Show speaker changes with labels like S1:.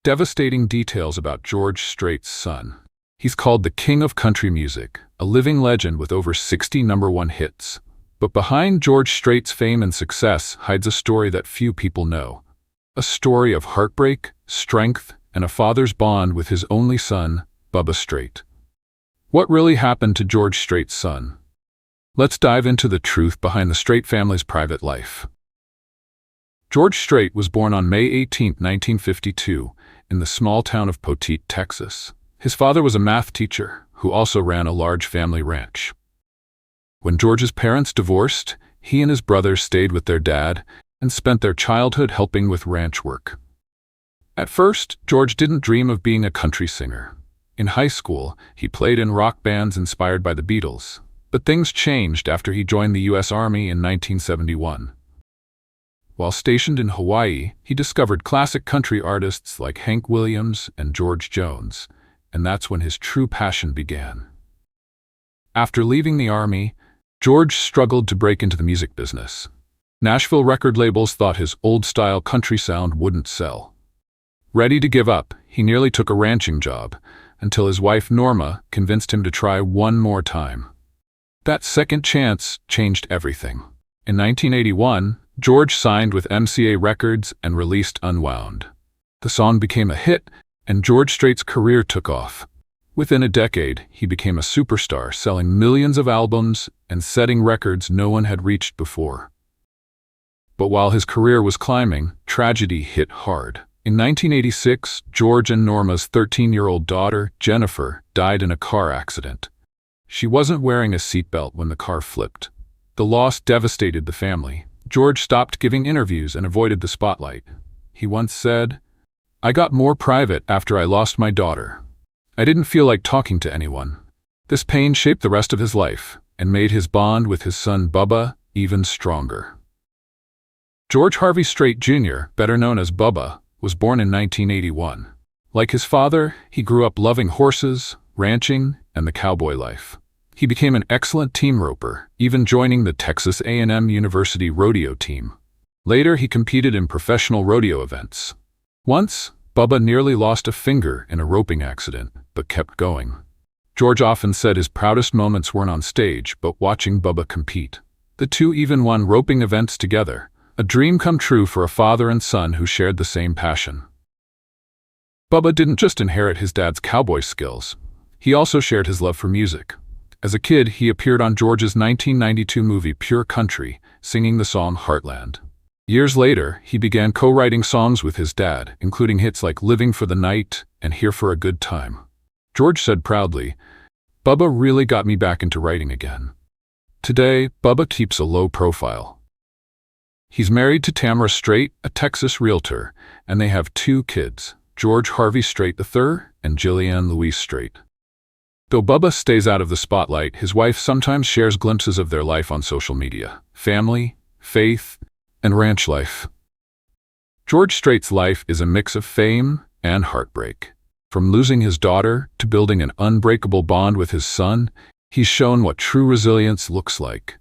S1: Devastating details about George Strait's son. He's called the king of country music, a living legend with over 60 #1 hits. But behind George Strait's fame and success hides a story that few people know. A story of heartbreak, strength, and a father's bond with his only son, Bubba Strait. What really happened to George Strait's son? Let's dive into the truth behind the Strait family's private life. George Strait was born on May 18, 1952, in the small town of Poteet, Texas. His father was a math teacher who also ran a large family ranch. When George's parents divorced, he and his brothers stayed with their dad and spent their childhood helping with ranch work. At first, George didn't dream of being a country singer. In high school, he played in rock bands inspired by the Beatles, but things changed after he joined the U.S. Army in 1971. While stationed in Hawaii, he discovered classic country artists like Hank Williams and George Jones, and that's when his true passion began. After leaving the Army, George struggled to break into the music business. Nashville record labels thought his old-style country sound wouldn't sell. Ready to give up, he nearly took a ranching job, until his wife Norma convinced him to try one more time. That second chance changed everything. In 1981, George signed with MCA Records and released Unwound. The song became a hit, and George Strait's career took off. Within a decade, he became a superstar, selling millions of albums and setting records no one had reached before. But while his career was climbing, tragedy hit hard. In 1986, George and Norma's 13-year-old daughter, Jennifer, died in a car accident. She wasn't wearing a seatbelt when the car flipped. The loss devastated the family. George stopped giving interviews and avoided the spotlight. He once said, "I got more private after I lost my daughter. I didn't feel like talking to anyone." This pain shaped the rest of his life and made his bond with his son Bubba even stronger. George Harvey Strait Jr., better known as Bubba, was born in 1981. Like his father, he grew up loving horses, ranching, and the cowboy life. He became an excellent team roper, even joining the Texas A&M University rodeo team. Later, he competed in professional rodeo events. Once, Bubba nearly lost a finger in a roping accident, but kept going. George often said his proudest moments weren't on stage, but watching Bubba compete. The two even won roping events together, a dream come true for a father and son who shared the same passion. Bubba didn't just inherit his dad's cowboy skills. He also shared his love for music. As a kid, he appeared on George's 1992 movie Pure Country, singing the song Heartland. Years later, he began co-writing songs with his dad, including hits like Living for the Night and Here for a Good Time. George said proudly, "Bubba really got me back into writing again." Today, Bubba keeps a low profile. He's married to Tamara Strait, a Texas realtor, and they have 2 kids, George Harvey Strait III and Jillian Louise Strait. Though Bubba stays out of the spotlight, his wife sometimes shares glimpses of their life on social media: family, faith, and ranch life. George Strait's life is a mix of fame and heartbreak. From losing his daughter to building an unbreakable bond with his son, he's shown what true resilience looks like.